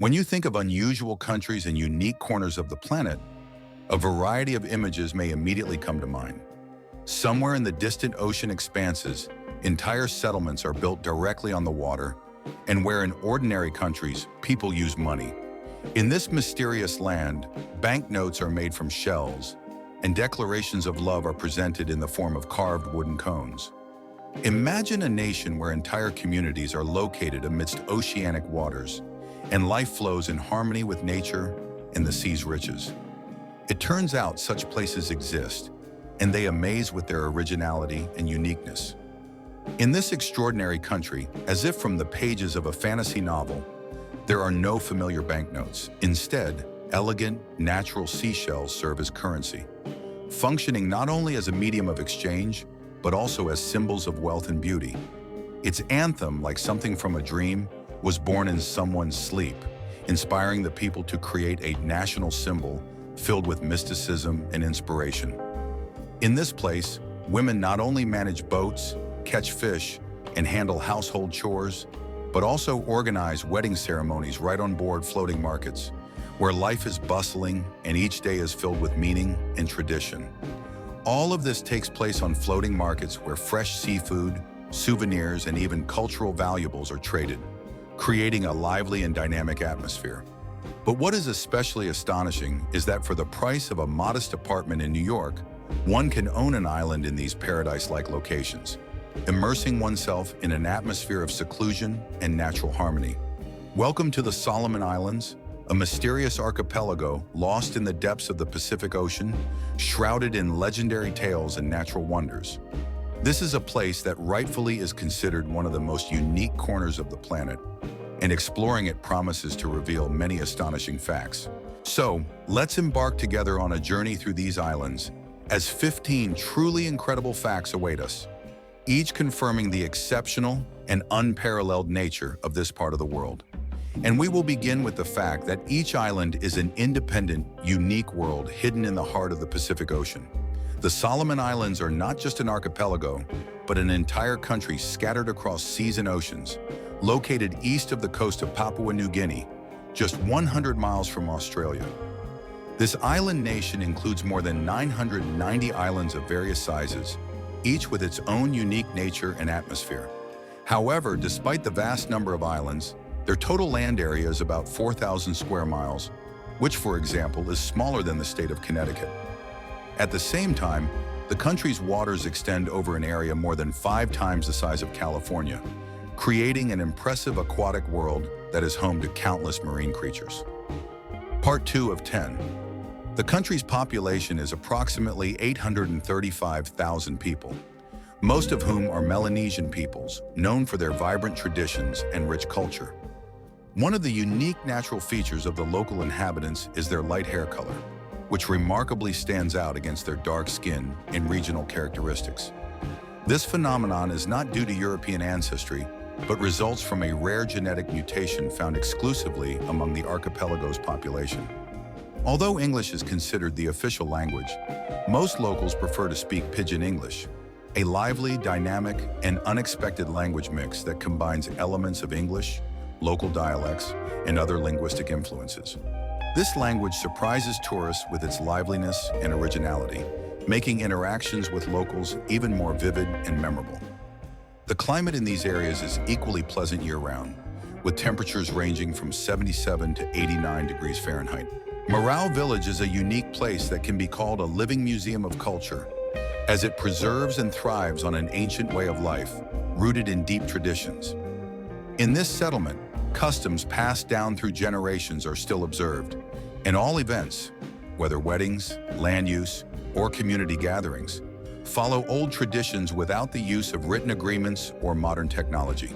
When you think of unusual countries and unique corners of the planet, a variety of images may immediately come to mind. Somewhere in the distant ocean expanses, entire settlements are built directly on the water, and where in ordinary countries, people use money. In this mysterious land, banknotes are made from shells, and declarations of love are presented in the form of carved wooden cones. Imagine a nation where entire communities are located amidst oceanic waters, and life flows in harmony with nature and the sea's riches. It turns out such places exist, and they amaze with their originality and uniqueness. In this extraordinary country, as if from the pages of a fantasy novel, there are no familiar banknotes. Instead, elegant, natural seashells serve as currency, functioning not only as a medium of exchange, but also as symbols of wealth and beauty. Its anthem, like something from a dream, was born in someone's sleep, inspiring the people to create a national symbol filled with mysticism and inspiration. In this place, women not only manage boats, catch fish, and handle household chores, but also organize wedding ceremonies right on board floating markets, where life is bustling and each day is filled with meaning and tradition. All of this takes place on floating markets where fresh seafood, souvenirs, and even cultural valuables are traded, creating a lively and dynamic atmosphere. But what is especially astonishing is that for the price of a modest apartment in New York, one can own an island in these paradise-like locations, immersing oneself in an atmosphere of seclusion and natural harmony. Welcome to the Solomon Islands, a mysterious archipelago lost in the depths of the Pacific Ocean, shrouded in legendary tales and natural wonders. This is a place that rightfully is considered one of the most unique corners of the planet, and exploring it promises to reveal many astonishing facts. So, let's embark together on a journey through these islands, as 15 truly incredible facts await us, each confirming the exceptional and unparalleled nature of this part of the world. And we will begin with the fact that each island is an independent, unique world hidden in the heart of the Pacific Ocean. The Solomon Islands are not just an archipelago, but an entire country scattered across seas and oceans, located east of the coast of Papua New Guinea, just 100 miles from Australia. This island nation includes more than 990 islands of various sizes, each with its own unique nature and atmosphere. However, despite the vast number of islands, their total land area is about 4,000 square miles, which, for example, is smaller than the state of Connecticut. At the same time, the country's waters extend over an area more than 5 times the size of California, creating an impressive aquatic world that is home to countless marine creatures. Part 2 of 10. The country's population is approximately 835,000 people, most of whom are Melanesian peoples, known for their vibrant traditions and rich culture. One of the unique natural features of the local inhabitants is their light hair color, which remarkably stands out against their dark skin and regional characteristics. This phenomenon is not due to European ancestry, but results from a rare genetic mutation found exclusively among the archipelago's population. Although English is considered the official language, most locals prefer to speak Pidgin English, a lively, dynamic, and unexpected language mix that combines elements of English, local dialects, and other linguistic influences. This language surprises tourists with its liveliness and originality, making interactions with locals even more vivid and memorable. The climate in these areas is equally pleasant year-round, with temperatures ranging from 77 to 89 degrees Fahrenheit. Marau Village is a unique place that can be called a living museum of culture, as it preserves and thrives on an ancient way of life, rooted in deep traditions. In this settlement, customs passed down through generations are still observed, and all events, whether weddings, land use, or community gatherings, follow old traditions without the use of written agreements or modern technology.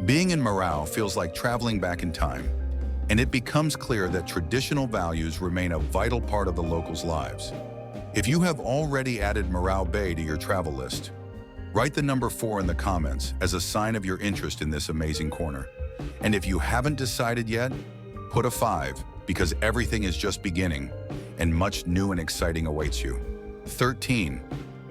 Being in Marau feels like traveling back in time, and it becomes clear that traditional values remain a vital part of the locals' lives. If you have already added Marau Bay to your travel list, write the number 4 in the comments as a sign of your interest in this amazing corner. And if you haven't decided yet, put a 5, because everything is just beginning, and much new and exciting awaits you. 13.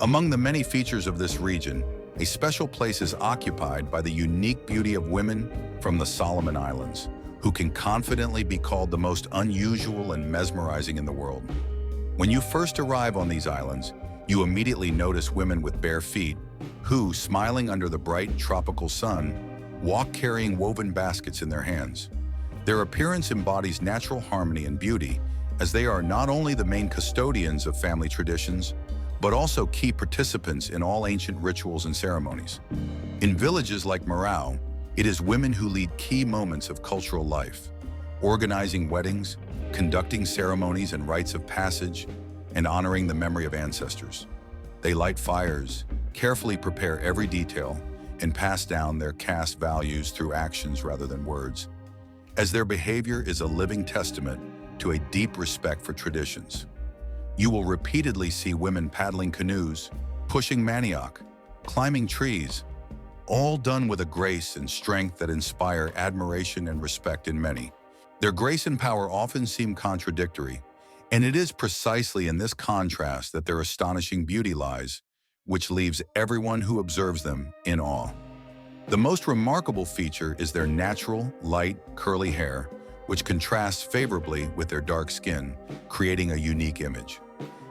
Among the many features of this region, a special place is occupied by the unique beauty of women from the Solomon Islands, who can confidently be called the most unusual and mesmerizing in the world. When you first arrive on these islands, you immediately notice women with bare feet who, smiling under the bright tropical sun, walk carrying woven baskets in their hands. Their appearance embodies natural harmony and beauty, as they are not only the main custodians of family traditions, but also key participants in all ancient rituals and ceremonies. In villages like Marau, it is women who lead key moments of cultural life, organizing weddings, conducting ceremonies and rites of passage, and honoring the memory of ancestors. They light fires, carefully prepare every detail, and pass down their caste values through actions rather than words, as their behavior is a living testament to a deep respect for traditions. You will repeatedly see women paddling canoes, pushing manioc, climbing trees, all done with a grace and strength that inspire admiration and respect in many. Their grace and power often seem contradictory, and it is precisely in this contrast that their astonishing beauty lies, which leaves everyone who observes them in awe. The most remarkable feature is their natural, light, curly hair, which contrasts favorably with their dark skin, creating a unique image.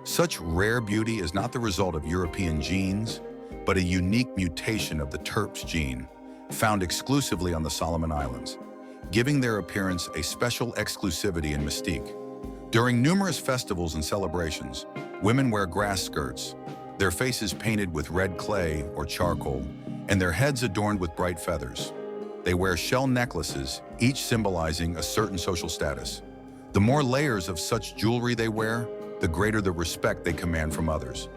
Such rare beauty is not the result of European genes, but a unique mutation of the Terps gene, found exclusively on the Solomon Islands, giving their appearance a special exclusivity and mystique. During numerous festivals and celebrations, women wear grass skirts, their faces painted with red clay or charcoal, and their heads adorned with bright feathers. They wear shell necklaces, each symbolizing a certain social status. The more layers of such jewelry they wear, the greater the respect they command from others.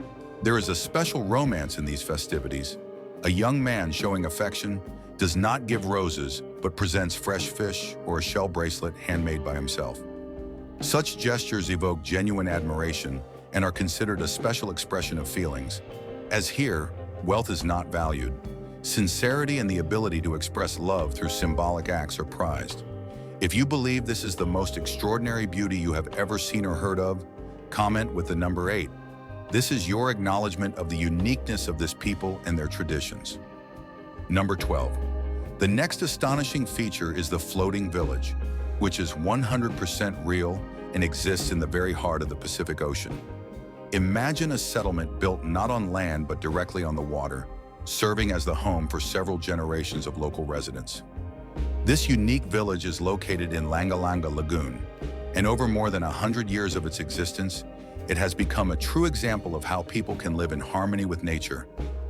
There is a special romance in these festivities. A young man showing affection does not give roses, but presents fresh fish or a shell bracelet handmade by himself. Such gestures evoke genuine admiration and are considered a special expression of feelings. As here, wealth is not valued. Sincerity and the ability to express love through symbolic acts are prized. If you believe this is the most extraordinary beauty you have ever seen or heard of, comment with the number 8. This is your acknowledgement of the uniqueness of this people and their traditions. Number 12. The next astonishing feature is the floating village, which is 100% real and exists in the very heart of the Pacific Ocean. Imagine a settlement built not on land but directly on the water, serving as the home for several generations of local residents. This unique village is located in Langalanga Lagoon, and over more than 100 years of its existence, it has become a true example of how people can live in harmony with nature,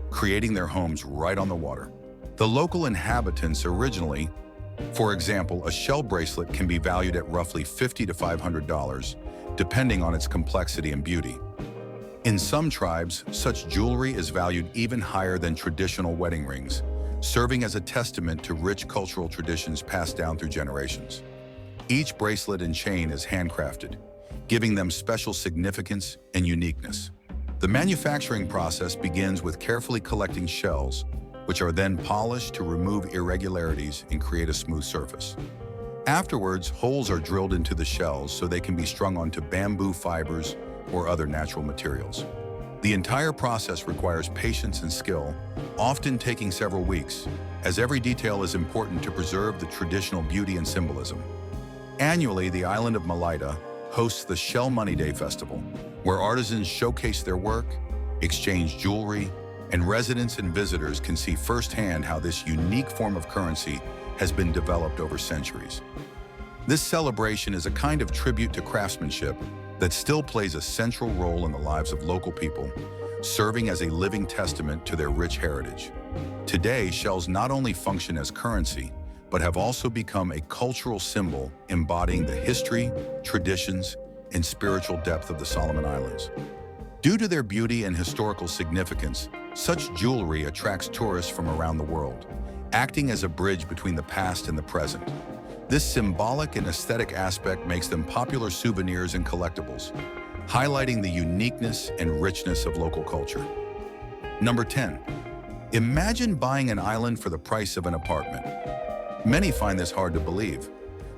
creating their homes right on the water. The local inhabitants originally, for example, a shell bracelet can be valued at roughly $50 to $500, depending on its complexity and beauty. In some tribes, such jewelry is valued even higher than traditional wedding rings, serving as a testament to rich cultural traditions passed down through generations. Each bracelet and chain is handcrafted, giving them special significance and uniqueness. The manufacturing process begins with carefully collecting shells, which are then polished to remove irregularities and create a smooth surface. Afterwards, holes are drilled into the shells so they can be strung onto bamboo fibers or other natural materials. The entire process requires patience and skill, often taking several weeks, as every detail is important to preserve the traditional beauty and symbolism. Annually, the island of Malaita hosts the Shell Money Day Festival, where artisans showcase their work, exchange jewelry, and residents and visitors can see firsthand how this unique form of currency has been developed over centuries. This celebration is a kind of tribute to craftsmanship that still plays a central role in the lives of local people, serving as a living testament to their rich heritage. Today, shells not only function as currency, but have also become a cultural symbol embodying the history, traditions, and spiritual depth of the Solomon Islands. Due to their beauty and historical significance, such jewelry attracts tourists from around the world, acting as a bridge between the past and the present. This symbolic and aesthetic aspect makes them popular souvenirs and collectibles, highlighting the uniqueness and richness of local culture. Number 10. Imagine buying an island for the price of an apartment. Many find this hard to believe,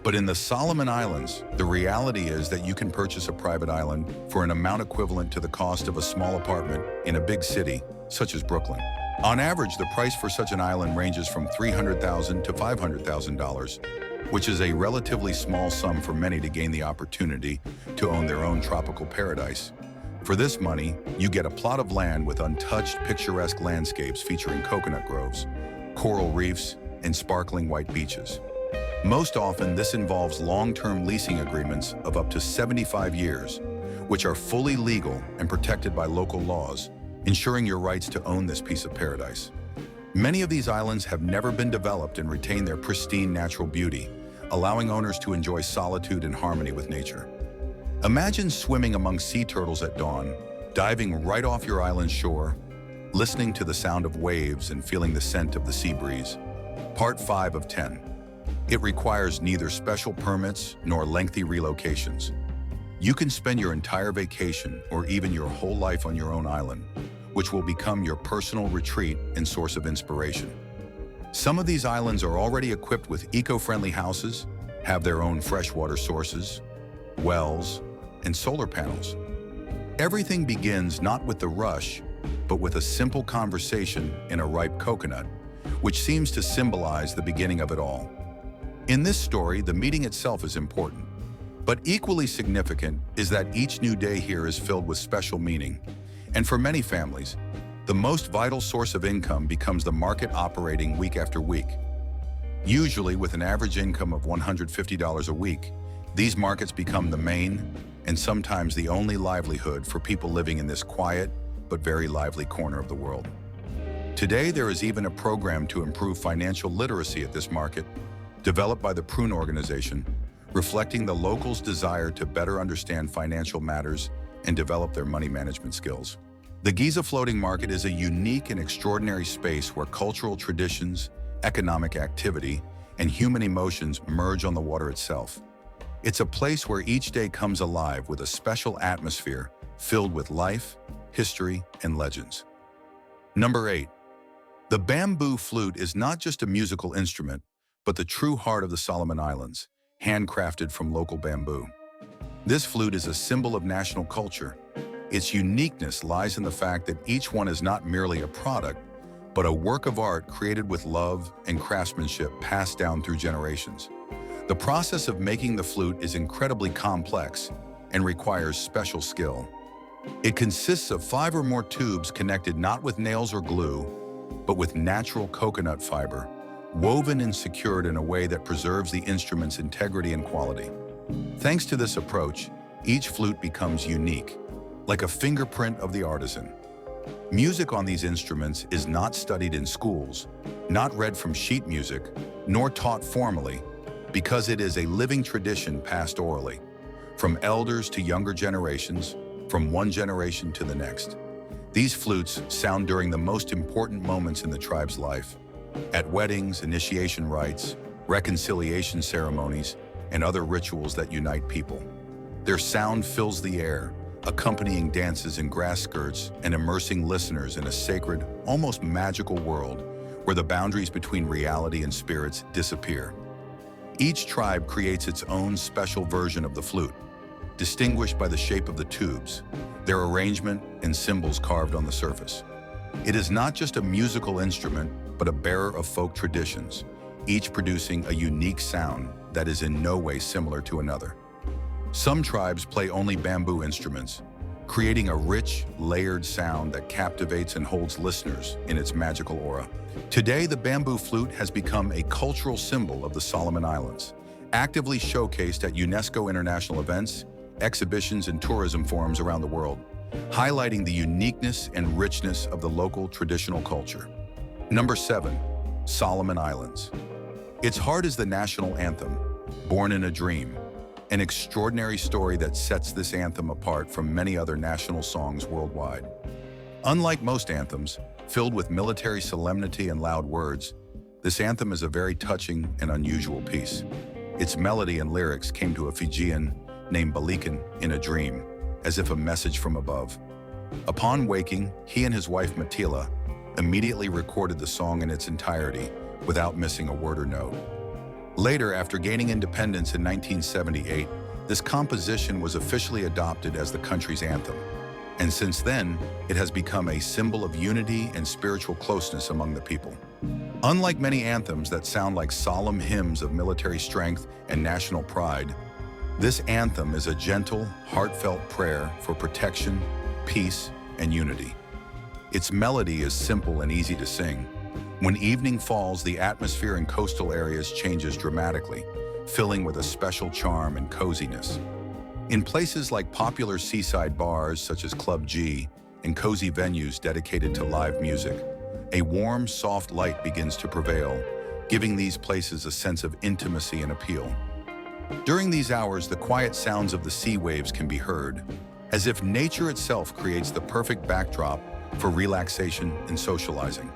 but in the Solomon Islands, the reality is that you can purchase a private island for an amount equivalent to the cost of a small apartment in a big city, such as Brooklyn. On average, the price for such an island ranges from $300,000 to $500,000, which is a relatively small sum for many to gain the opportunity to own their own tropical paradise. For this money, you get a plot of land with untouched, picturesque landscapes featuring coconut groves, coral reefs, and sparkling white beaches. Most often, this involves long-term leasing agreements of up to 75 years, which are fully legal and protected by local laws, ensuring your rights to own this piece of paradise. Many of these islands have never been developed and retain their pristine natural beauty, allowing owners to enjoy solitude and harmony with nature. Imagine swimming among sea turtles at dawn, diving right off your island's shore, listening to the sound of waves and feeling the scent of the sea breeze. Part 5 of 10. It requires neither special permits nor lengthy relocations. You can spend your entire vacation or even your whole life on your own island, which will become your personal retreat and source of inspiration. Some of these islands are already equipped with eco-friendly houses, have their own freshwater sources, wells, and solar panels. Everything begins not with the rush, but with a simple conversation in a ripe coconut, which seems to symbolize the beginning of it all. In this story, the meeting itself is important, but equally significant is that each new day here is filled with special meaning. And for many families, the most vital source of income becomes the market operating week after week. Usually, with an average income of $150 a week, these markets become the main and sometimes the only livelihood for people living in this quiet but very lively corner of the world. Today, there is even a program to improve financial literacy at this market, developed by the Prune organization, reflecting the locals' desire to better understand financial matters and develop their money management skills. The Giza Floating Market is a unique and extraordinary space where cultural traditions, economic activity, and human emotions merge on the water itself. It's a place where each day comes alive with a special atmosphere filled with life, history, and legends. Number 8. The bamboo flute is not just a musical instrument, but the true heart of the Solomon Islands, handcrafted from local bamboo. This flute is a symbol of national culture. Its uniqueness lies in the fact that each one is not merely a product, but a work of art created with love and craftsmanship passed down through generations. The process of making the flute is incredibly complex and requires special skill. It consists of 5 or more tubes connected not with nails or glue, but with natural coconut fiber, woven and secured in a way that preserves the instrument's integrity and quality. Thanks to this approach, each flute becomes unique, like a fingerprint of the artisan. Music on these instruments is not studied in schools, not read from sheet music, nor taught formally, because it is a living tradition passed orally, from elders to younger generations, from one generation to the next. These flutes sound during the most important moments in the tribe's life, at weddings, initiation rites, reconciliation ceremonies, and other rituals that unite people. Their sound fills the air, accompanying dances in grass skirts and immersing listeners in a sacred, almost magical world where the boundaries between reality and spirits disappear. Each tribe creates its own special version of the flute, distinguished by the shape of the tubes, their arrangement, and symbols carved on the surface. It is not just a musical instrument, but a bearer of folk traditions, each producing a unique sound that is in no way similar to another. Some tribes play only bamboo instruments, creating a rich, layered sound that captivates and holds listeners in its magical aura. Today, the bamboo flute has become a cultural symbol of the Solomon Islands, actively showcased at UNESCO international events, exhibitions, and tourism forums around the world, highlighting the uniqueness and richness of the local traditional culture. Number 7. Solomon Islands. Its heart is the national anthem, Born in a Dream, an extraordinary story that sets this anthem apart from many other national songs worldwide. Unlike most anthems, filled with military solemnity and loud words, this anthem is a very touching and unusual piece. Its melody and lyrics came to a Fijian named Balikan in a dream, as if a message from above. Upon waking, he and his wife Matila immediately recorded the song in its entirety without missing a word or note. Later, after gaining independence in 1978, this composition was officially adopted as the country's anthem, and since then, it has become a symbol of unity and spiritual closeness among the people. Unlike many anthems that sound like solemn hymns of military strength and national pride, this anthem is a gentle, heartfelt prayer for protection, peace, and unity. Its melody is simple and easy to sing. When evening falls, the atmosphere in coastal areas changes dramatically, filling with a special charm and coziness. In places like popular seaside bars such as Club G and cozy venues dedicated to live music, a warm, soft light begins to prevail, giving these places a sense of intimacy and appeal. During these hours, the quiet sounds of the sea waves can be heard, as if nature itself creates the perfect backdrop for relaxation and socializing.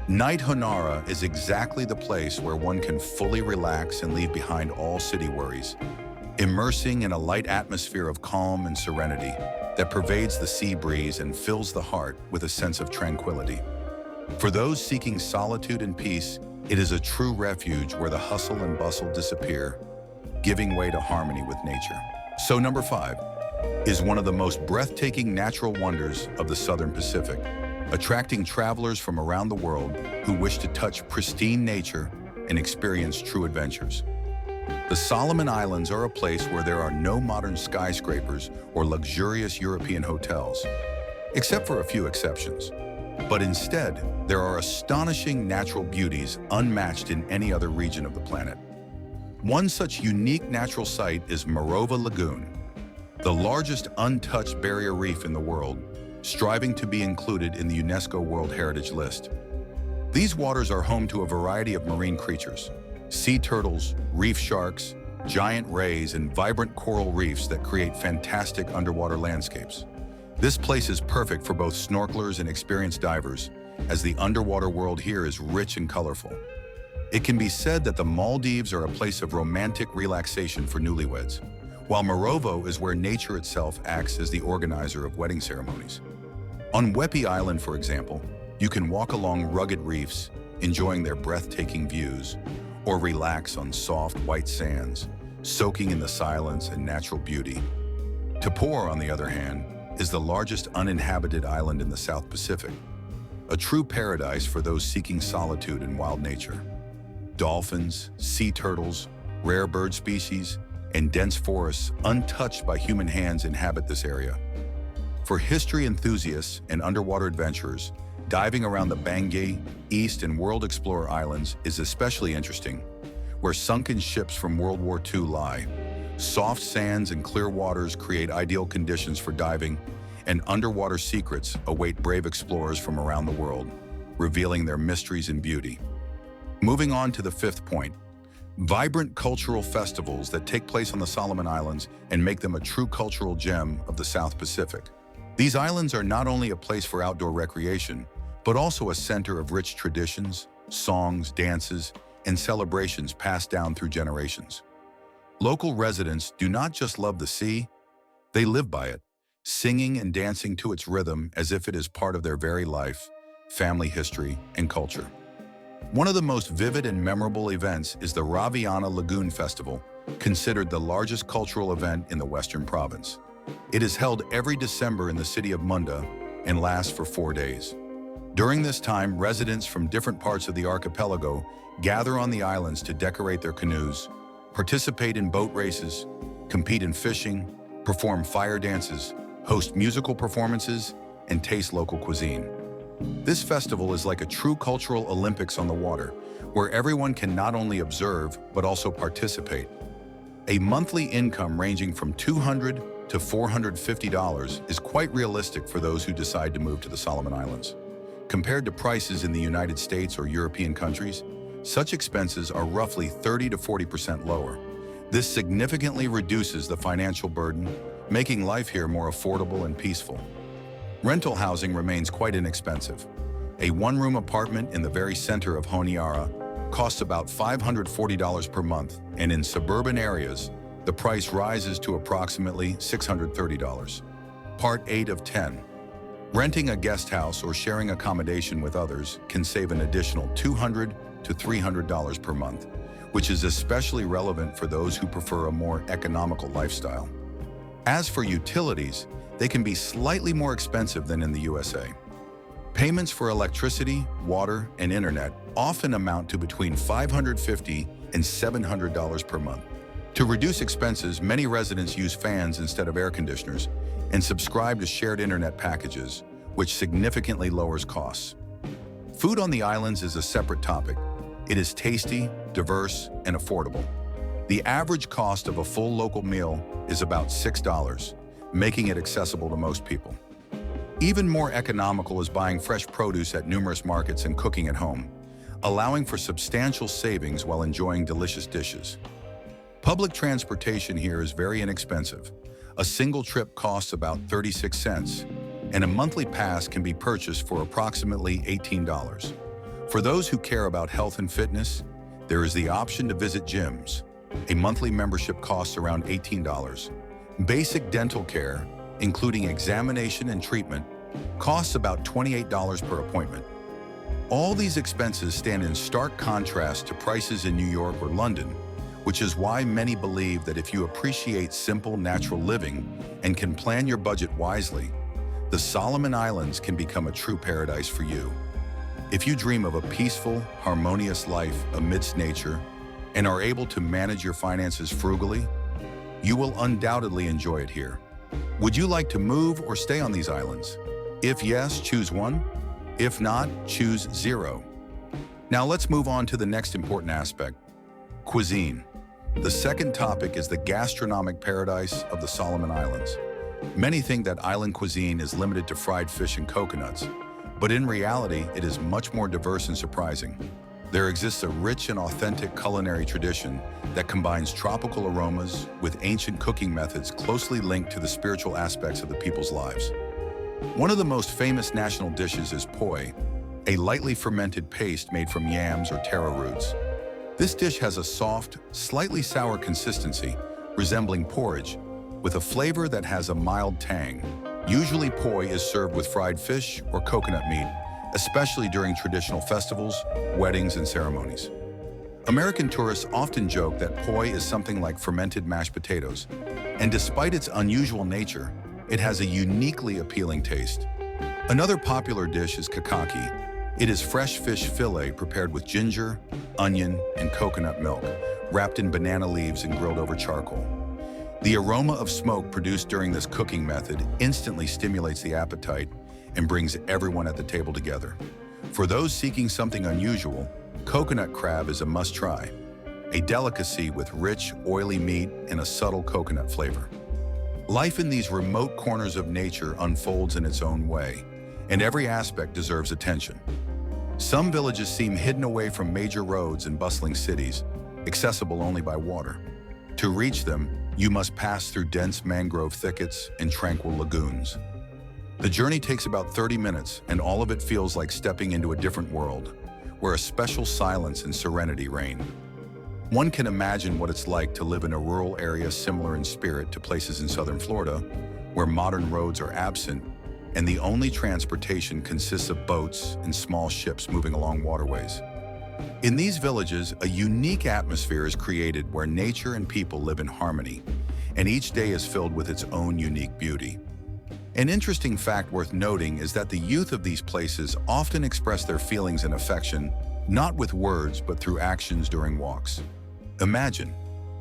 Night Honara is exactly the place where one can fully relax and leave behind all city worries, immersing in a light atmosphere of calm and serenity that pervades the sea breeze and fills the heart with a sense of tranquility. For those seeking solitude and peace, it is a true refuge where the hustle and bustle disappear, giving way to harmony with nature. So number 5 is one of the most breathtaking natural wonders of the Southern Pacific, attracting travelers from around the world who wish to touch pristine nature and experience true adventures. The Solomon Islands are a place where there are no modern skyscrapers or luxurious European hotels, except for a few exceptions. But instead, there are astonishing natural beauties unmatched in any other region of the planet. One such unique natural site is Morova Lagoon, the largest untouched barrier reef in the world, striving to be included in the UNESCO World Heritage List. These waters are home to a variety of marine creatures: sea turtles, reef sharks, giant rays, and vibrant coral reefs that create fantastic underwater landscapes. This place is perfect for both snorkelers and experienced divers, as the underwater world here is rich and colorful. It can be said that the Maldives are a place of romantic relaxation for newlyweds, while Morova is where nature itself acts as the organizer of wedding ceremonies. On Wepi Island, for example, you can walk along rugged reefs, enjoying their breathtaking views, or relax on soft white sands, soaking in the silence and natural beauty. Tupor, on the other hand, is the largest uninhabited island in the South Pacific, a true paradise for those seeking solitude and wild nature. Dolphins, sea turtles, rare bird species, and dense forests untouched by human hands inhabit this area. For history enthusiasts and underwater adventurers, diving around the Bangui, East, and World Explorer Islands is especially interesting, where sunken ships from World War II lie. Soft sands and clear waters create ideal conditions for diving, and underwater secrets await brave explorers from around the world, revealing their mysteries and beauty. Moving on to the 5th point, vibrant cultural festivals that take place on the Solomon Islands and make them a true cultural gem of the South Pacific. These islands are not only a place for outdoor recreation, but also a center of rich traditions, songs, dances, and celebrations passed down through generations. Local residents do not just love the sea, they live by it, singing and dancing to its rhythm as if it is part of their very life, family history, and culture. One of the most vivid and memorable events is the Raviana Lagoon Festival, considered the largest cultural event in the Western Province. It is held every December in the city of Munda and lasts for 4 days. During this time, residents from different parts of the archipelago gather on the islands to decorate their canoes, participate in boat races, compete in fishing, perform fire dances, host musical performances, and taste local cuisine. This festival is like a true cultural Olympics on the water, where everyone can not only observe, but also participate. A monthly income ranging from $200 to $450 is quite realistic for those who decide to move to the Solomon Islands. Compared to prices in the United States or European countries, such expenses are roughly 30 to 40% lower. This significantly reduces the financial burden, making life here more affordable and peaceful. Rental housing remains quite inexpensive. A one-room apartment in the very center of Honiara costs about $540 per month, and in suburban areas, the price rises to approximately $630. Part 8 of 10. Renting a guest house or sharing accommodation with others can save an additional $200 to $300 per month, which is especially relevant for those who prefer a more economical lifestyle. As for utilities, they can be slightly more expensive than in the USA. Payments for electricity, water, and internet often amount to between $550 and $700 per month. To reduce expenses, many residents use fans instead of air conditioners and subscribe to shared internet packages, which significantly lowers costs. Food on the islands is a separate topic. It is tasty, diverse, and affordable. The average cost of a full local meal is about $6, making it accessible to most people. Even more economical is buying fresh produce at numerous markets and cooking at home, allowing for substantial savings while enjoying delicious dishes. Public transportation here is very inexpensive. A single trip costs about 36 cents, and a monthly pass can be purchased for approximately $18. For those who care about health and fitness, there is the option to visit gyms. A monthly membership costs around $18. Basic dental care, including examination and treatment, costs about $28 per appointment. All these expenses stand in stark contrast to prices in New York or London, which is why many believe that if you appreciate simple, natural living and can plan your budget wisely, the Solomon Islands can become a true paradise for you. If you dream of a peaceful, harmonious life amidst nature and are able to manage your finances frugally, you will undoubtedly enjoy it here. Would you like to move or stay on these islands? If yes, choose one. If not, choose 0. Now let's move on to the next important aspect: cuisine. The second topic is the gastronomic paradise of the Solomon Islands. Many think that island cuisine is limited to fried fish and coconuts, but in reality, it is much more diverse and surprising. There exists a rich and authentic culinary tradition that combines tropical aromas with ancient cooking methods closely linked to the spiritual aspects of the people's lives. One of the most famous national dishes is poi, a lightly fermented paste made from yams or taro roots. This dish has a soft, slightly sour consistency, resembling porridge, with a flavor that has a mild tang. Usually poi is served with fried fish or coconut meat, especially during traditional festivals, weddings, and ceremonies. American tourists often joke that poi is something like fermented mashed potatoes, and despite its unusual nature, it has a uniquely appealing taste. Another popular dish is kakaki. It is fresh fish fillet prepared with ginger, onion, and coconut milk, wrapped in banana leaves and grilled over charcoal. The aroma of smoke produced during this cooking method instantly stimulates the appetite and brings everyone at the table together. For those seeking something unusual, coconut crab is a must-try, a delicacy with rich, oily meat and a subtle coconut flavor. Life in these remote corners of nature unfolds in its own way, and every aspect deserves attention. Some villages seem hidden away from major roads and bustling cities, accessible only by water. To reach them, you must pass through dense mangrove thickets and tranquil lagoons. The journey takes about 30 minutes, and all of it feels like stepping into a different world, where a special silence and serenity reign. One can imagine what it's like to live in a rural area similar in spirit to places in southern Florida, where modern roads are absent and the only transportation consists of boats and small ships moving along waterways. In these villages, a unique atmosphere is created where nature and people live in harmony, and each day is filled with its own unique beauty. An interesting fact worth noting is that the youth of these places often express their feelings and affection, not with words, but through actions during walks. Imagine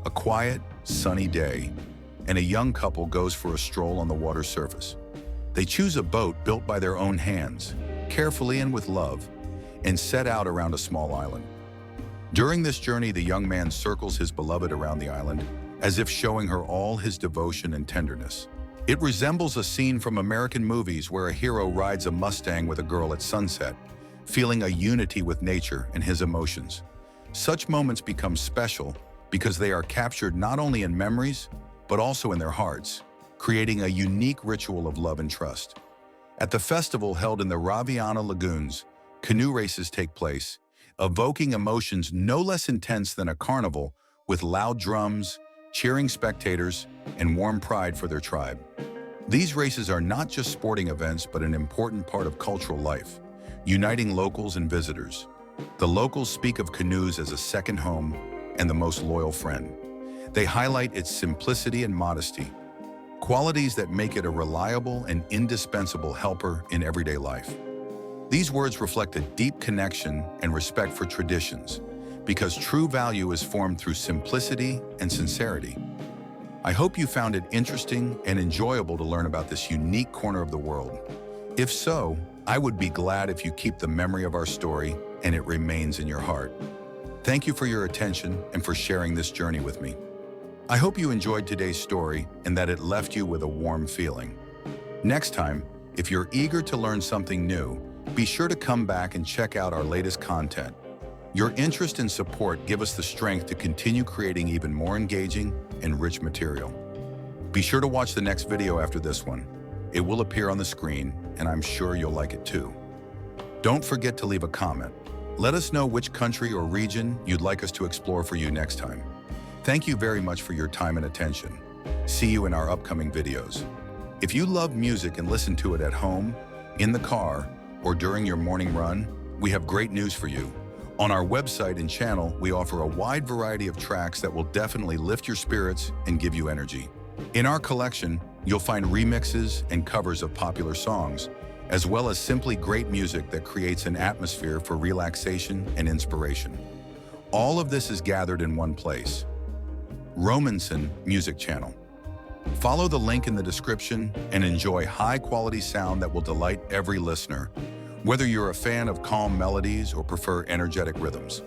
a quiet, sunny day, and a young couple goes for a stroll on the water's surface. They choose a boat built by their own hands, carefully and with love, and set out around a small island. During this journey, the young man circles his beloved around the island, as if showing her all his devotion and tenderness. It resembles a scene from American movies where a hero rides a Mustang with a girl at sunset, feeling a unity with nature and his emotions. Such moments become special because they are captured not only in memories, but also in their hearts, creating a unique ritual of love and trust. At the festival held in the Raviana Lagoons, canoe races take place, evoking emotions no less intense than a carnival, with loud drums, cheering spectators, and warm pride for their tribe. These races are not just sporting events, but an important part of cultural life, uniting locals and visitors. The locals speak of canoes as a second home and the most loyal friend. They highlight its simplicity and modesty, qualities that make it a reliable and indispensable helper in everyday life. These words reflect a deep connection and respect for traditions, because true value is formed through simplicity and sincerity. I hope you found it interesting and enjoyable to learn about this unique corner of the world. If so, I would be glad if you keep the memory of our story and it remains in your heart. Thank you for your attention and for sharing this journey with me. I hope you enjoyed today's story and that it left you with a warm feeling. Next time, if you're eager to learn something new, be sure to come back and check out our latest content. Your interest and support give us the strength to continue creating even more engaging and rich material. Be sure to watch the next video after this one. It will appear on the screen, and I'm sure you'll like it too. Don't forget to leave a comment. Let us know which country or region you'd like us to explore for you next time. Thank you very much for your time and attention. See you in our upcoming videos. If you love music and listen to it at home, in the car, or during your morning run, we have great news for you. On our website and channel, we offer a wide variety of tracks that will definitely lift your spirits and give you energy. In our collection, you'll find remixes and covers of popular songs, as well as simply great music that creates an atmosphere for relaxation and inspiration. All of this is gathered in one place. Romanson Music Channel. Follow the link in the description and enjoy high-quality sound that will delight every listener, whether you're a fan of calm melodies or prefer energetic rhythms.